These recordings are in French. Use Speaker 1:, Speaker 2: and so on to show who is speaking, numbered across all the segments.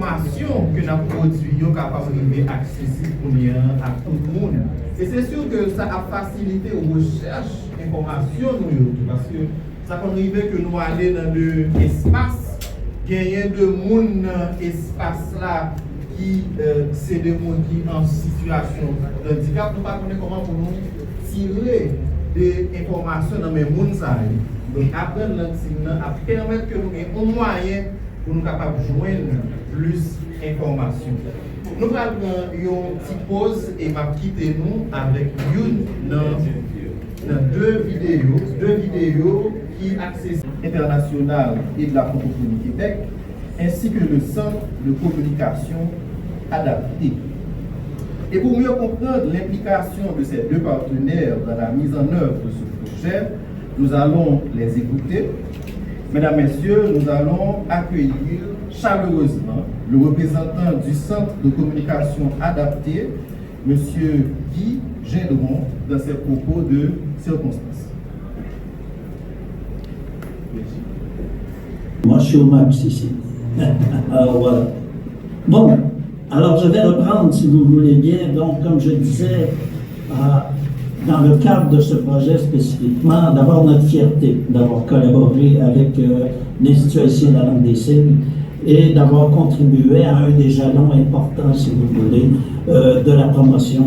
Speaker 1: information que nous produisons capable d'être accessible à tout le monde. Et c'est sûr que ça a facilité aux recherches d'informations, parce que ça peut arriver que nous allons dans l'espace, gagner de monde dans l'espace là qui c'est des gens qui sont en situation de handicap, nous ne connaissons pas comment pour nous tirer des informations dans les mondes. Donc apprendre l'antigne à permettre que nous ayons un moyen pour nous capables de joindre plus d'informations. Nous allons une petite pause et m'a quitté nous avec une dans deux vidéos qui accessibles internationales et de la francophonie Québec, ainsi que le centre de communication adapté. Et pour mieux comprendre l'implication de ces deux partenaires dans la mise en œuvre de ce projet, nous allons les écouter. Mesdames, Messieurs, nous allons accueillir chaleureusement le représentant du Centre de communication adapté, M. Guy Gendron, dans ses propos de circonstance.
Speaker 2: Moi, je suis au max ici. Alors voilà. Bon, alors je vais reprendre, si vous voulez bien. Donc, comme je disais, dans le cadre de ce projet spécifiquement, d'abord notre fierté d'avoir collaboré avec l'Institut haïtien de la langue des signes et d'avoir contribué à un des jalons importants, si vous voulez, de la promotion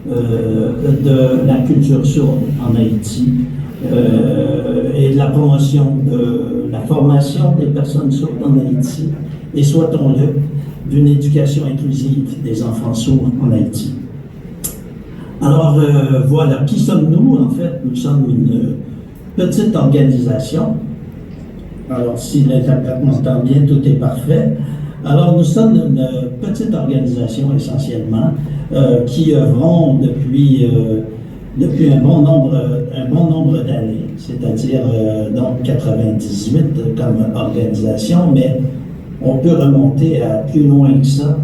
Speaker 2: de la culture sourde en Haïti et de la promotion de la formation des personnes sourdes en Haïti et, souhaitons-le, d'une éducation inclusive des enfants sourds en Haïti. Alors voilà, qui sommes-nous en fait? Nous sommes une petite organisation. Alors si l'interprète m'entend bien, tout est parfait. Alors nous sommes une petite organisation essentiellement qui œuvrons depuis un bon nombre d'années, c'est-à-dire donc 98 comme organisation, mais on peut remonter à plus loin que ça.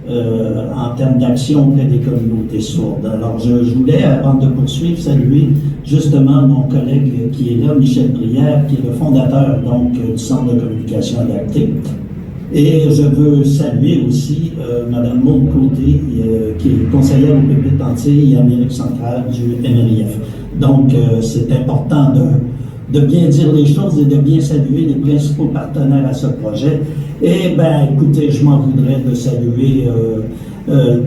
Speaker 2: En termes d'action auprès des communautés sourdes. Alors, je voulais, avant de poursuivre, saluer justement mon collègue qui est là, Michel Brière, qui est le fondateur donc du Centre de communication adapté. Et je veux saluer aussi Mme Maud Côté, qui est conseillère au Pépite Antilles et Amérique centrale du MRIF. Donc, c'est important de bien dire les choses et de bien saluer les principaux partenaires à ce projet. Et bien, écoutez, je m'en voudrais de saluer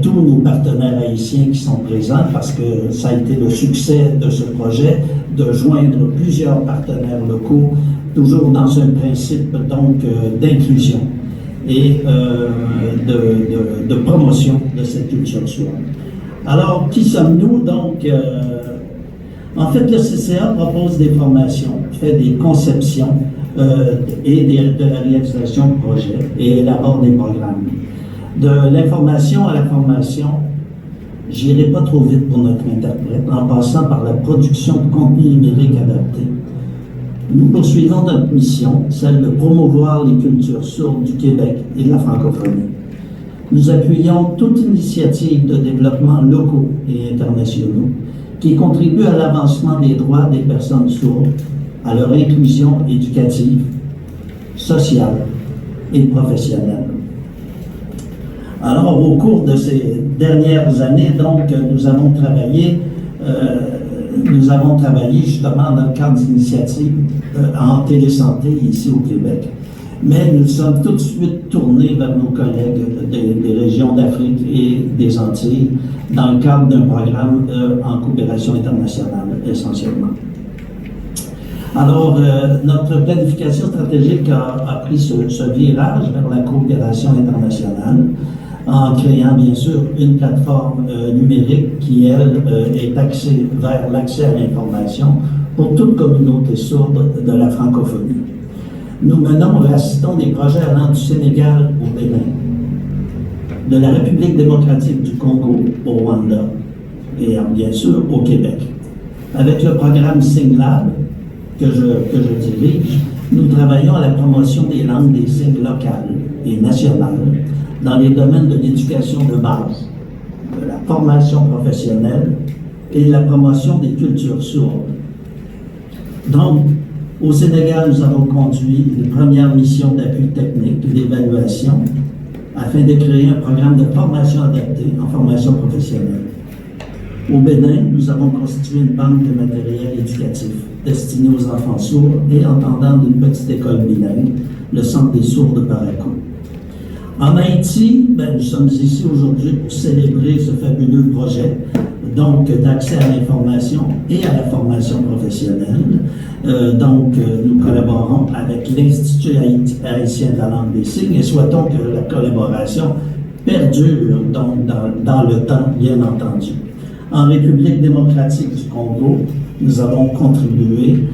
Speaker 2: tous nos partenaires haïtiens qui sont présents parce que ça a été le succès de ce projet, de joindre plusieurs partenaires locaux, toujours dans un principe donc d'inclusion et de promotion de cette culture sourde. Alors, qui sommes-nous donc? En fait, le CCA propose des formations, fait des conceptions et de la réalisation de projets et élabore des programmes. De l'information à la formation, j'irai pas trop vite pour notre interprète, en passant par la production de contenu numérique adapté. Nous poursuivons notre mission, celle de promouvoir les cultures sourdes du Québec et de la francophonie. Nous appuyons toute initiative de développement locaux et internationaux qui contribuent à l'avancement des droits des personnes sourdes, à leur inclusion éducative, sociale et professionnelle. Alors, au cours de ces dernières années, donc, nous avons travaillé justement dans le cadre d'initiatives en télésanté ici au Québec. Mais nous sommes tout de suite tournés vers nos collègues des régions d'Afrique et des Antilles dans le cadre d'un programme en coopération internationale, essentiellement. Alors, notre planification stratégique a pris ce virage vers la coopération internationale en créant, bien sûr, une plateforme numérique qui, elle, est axée vers l'accès à l'information pour toute communauté sourde de la francophonie. Nous menons et assistons des projets allant du Sénégal au Bénin, de la République démocratique du Congo au Rwanda et bien sûr au Québec. Avec le programme SIGNLAB que je dirige, nous travaillons à la promotion des langues des signes locales et nationales dans les domaines de l'éducation de base, de la formation professionnelle et de la promotion des cultures sourdes. Donc, au Sénégal, nous avons conduit une première mission d'appui technique et d'évaluation afin afin de créer un programme de formation adapté en formation professionnelle. Au Bénin, nous avons constitué une banque de matériel éducatif destiné aux enfants sourds et entendants d'une petite école bilingue, le Centre des sourds de Parakou. En Haïti, nous sommes ici aujourd'hui pour célébrer ce fabuleux projet donc d'accès à l'information et à la formation professionnelle. Nous collaborons avec l'Institut haïtien de la langue des signes et souhaitons que la collaboration perdure donc dans le temps, bien entendu. En République démocratique du Congo, nous avons contribué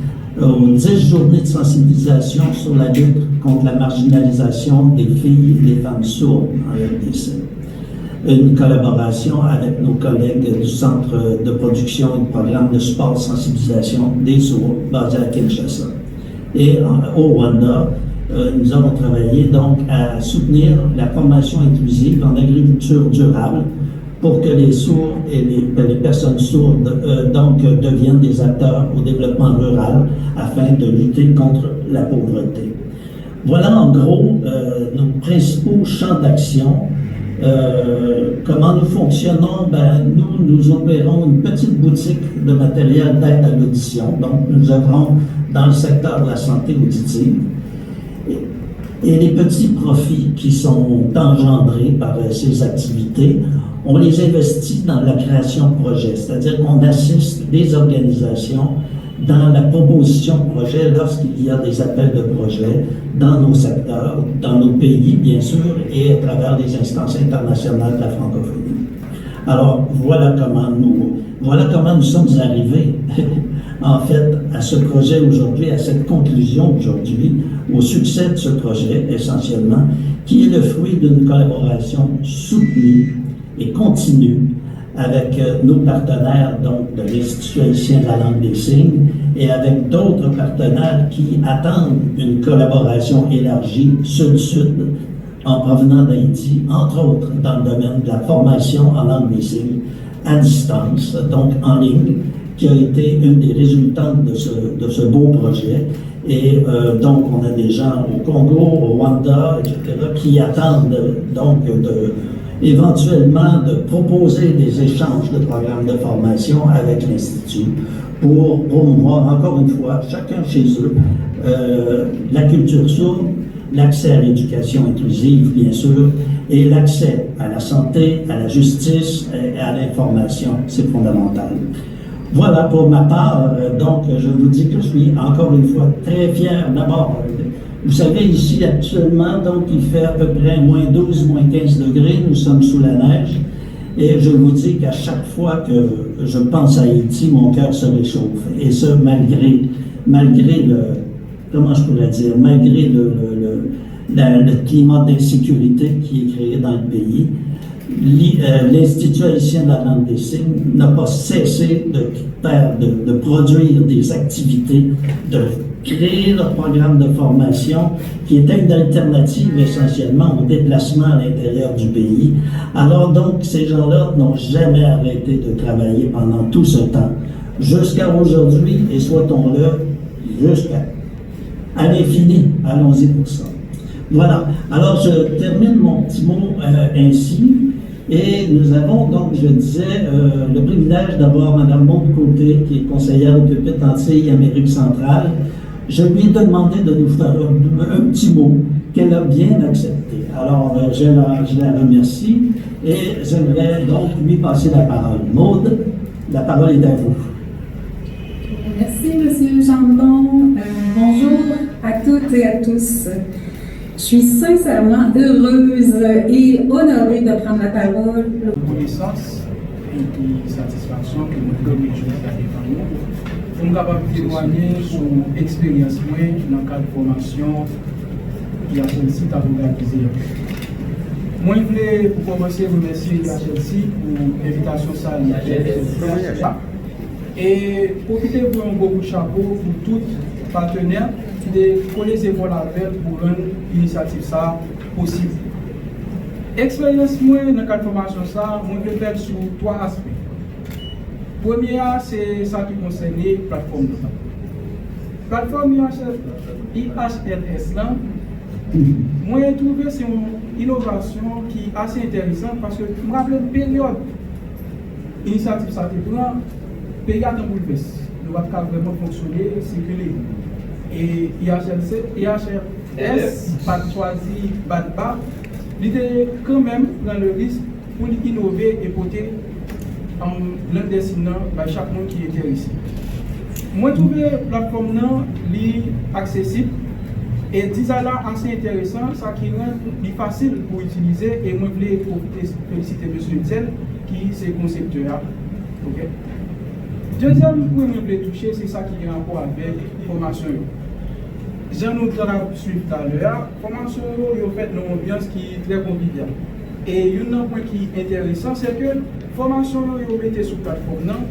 Speaker 2: aux 10 journées de sensibilisation sur la lutte contre la marginalisation des filles et des femmes sourdes en RDC. Une collaboration avec nos collègues du Centre de production et de programme de support de sensibilisation des sourds basé à Kinshasa. Et au Rwanda, nous avons travaillé donc à soutenir la formation inclusive en agriculture durable pour que les sourds et les personnes sourdes deviennent des acteurs au développement rural afin de lutter contre la pauvreté. Voilà en gros nos principaux champs d'action. Comment nous fonctionnons? Nous opérons une petite boutique de matériel d'aide à l'audition. Donc, nous œuvrons dans le secteur de la santé auditive. Et les petits profits qui sont engendrés par ces activités, on les investit dans la création de projets, c'est-à-dire qu'on assiste les organisations dans la proposition de projets lorsqu'il y a des appels de projets dans nos secteurs, dans nos pays, bien sûr, et à travers les instances internationales de la francophonie. Alors, voilà comment nous sommes arrivés, en fait, à ce projet aujourd'hui, à cette conclusion aujourd'hui, au succès de ce projet, essentiellement, qui est le fruit d'une collaboration soutenue et continue avec nos partenaires donc, de l'Institut haïtien de la langue des signes et avec d'autres partenaires qui attendent une collaboration élargie sud-sud en provenant d'Haïti, entre autres dans le domaine de la formation en langue des signes à distance, donc en ligne, qui a été une des résultantes de ce beau projet. Et donc, on a des gens au Congo, au Rwanda, etc., qui attendent donc éventuellement de proposer des échanges de programmes de formation avec l'Institut pour promouvoir, encore une fois, chacun chez eux, la culture sourde, l'accès à l'éducation inclusive, bien sûr, et l'accès à la santé, à la justice et à l'information. C'est fondamental. Voilà pour ma part. Donc, je vous dis que je suis encore une fois très fier d'abord. Vous savez, ici, actuellement, donc, il fait à peu près moins 12, moins 15 degrés. Nous sommes sous la neige. Et je vous dis qu'à chaque fois que je pense à Haïti, mon cœur se réchauffe. Et ce, malgré le, comment je pourrais dire, malgré le climat d'insécurité qui est créé dans le pays. L'Institut haïtien de la langue des signes n'a pas cessé de produire des activités, de créer leur programme de formation qui était une alternative essentiellement au déplacement à l'intérieur du pays. Alors donc, ces gens-là n'ont jamais arrêté de travailler pendant tout ce temps, jusqu'à aujourd'hui, et souhaitons-le jusqu'à l'infini. Allons-y pour ça. Voilà. Alors, je termine mon petit mot ainsi. Et nous avons donc, je disais, le privilège d'avoir Mme Maude Côté, qui est conseillère au Pépite Antilles Amérique centrale. Je lui ai demandé de nous faire un petit mot qu'elle a bien accepté. Alors, je la remercie et j'aimerais donc lui passer la parole. Maude, la parole est à vous.
Speaker 3: Merci, M. Gendron. Bonjour à toutes et à tous. Je suis sincèrement heureuse et honorée de prendre la parole.
Speaker 4: Connaissance et puis satisfaction que nous avons devant nous. Pour nous capables de témoigner sur l'expérience dans le cadre de formation qui a Chelsea à organiser. Moi, je voulais pour commencer remercier la Chelsea pour l'invitation salutaire. Et profiter pour un beau chapeau pour tous les partenaires de coller ses efforts pour rendre l'initiative ça possible. Expérience moi dans le cadre de formation ça, moi je vais sur 3 aspects. Premier, c'est ça qui concerne la plateforme. La plateforme IHLS là, moi j'ai trouvé c'est innovation qui est assez intéressante parce que je me rappelle une période, l'initiative ça te prend, le pays a un bouleversé. Nous va vraiment fonctionner, circuler. Et IHRS, pas choisi, pas il était quand même dans le risque pour innover et porter l'un des signes par chaque monde qui était ici. Moi, je trouve la plateforme accessible et design là assez intéressant, ça qui rend facile pour utiliser et moi, je voulais féliciter M. Etienne qui est concepteur. Okay. Deuxième point que je voulais toucher, c'est ça qui est en rapport avec la formation. J'en ai suivi tout à l'heure, la formation est faite dans une ambiance qui est très conviviale. Et un point qui est intéressant, c'est que la formation est mise sur la plateforme,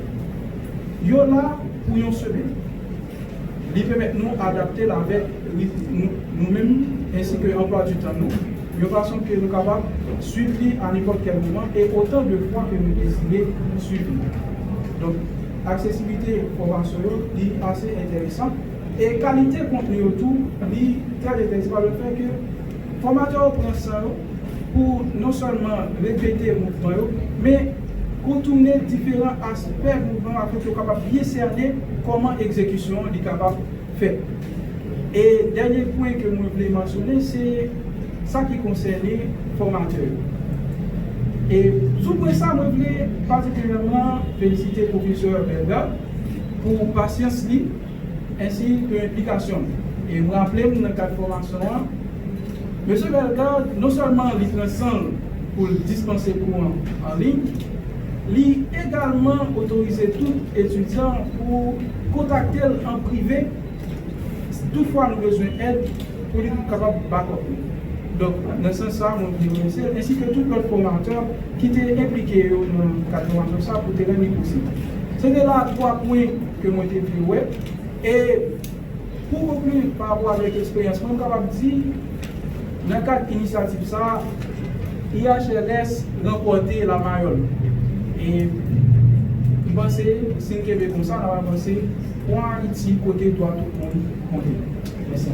Speaker 4: il y a là pour une semaine. Il permet de nous adapter avec nous-mêmes ainsi que l'emploi du temps, de façon que nous sommes capables de suivre à n'importe quel moment et autant de fois que nous décidons de suivre. Donc, accessibilité formation est assez intéressante et qualité contenu autour est très intéressant par le fait que le formateur prend ça pour non seulement répéter le mouvement, mais contourner différents aspects du mouvement afin qu'il soit capable de bien cerner comment l'exécution est capable de faire. Et dernier point que je voulais mentionner, c'est ça qui concerne les formateurs. Et sous ça, je voulais particulièrement féliciter le professeur Berger pour patience ainsi que l'implication. Et me rappeler dans le cadre de formation, M. Berger, non seulement il transcende pour dispenser cours en ligne, il a également autorisé tout étudiant pour contacter en privé, toutefois nous avons besoin d'aide pour être capable de backup. Donc, dans ce sens, je vous remercie, ainsi que tout l'autre formateur qui était impliqué dans le cadre de formation pour te rendre possible. C'était là 3 points que moi j'ai vu. Et pour conclure par rapport avec l'expérience, je suis capable de dire, dans le cadre de l'initiative, IHRS remporté la Mayole. Et je pense que si nous sommes comme ça, on va avancer pour Haïti, côté droit, tout le monde. Merci.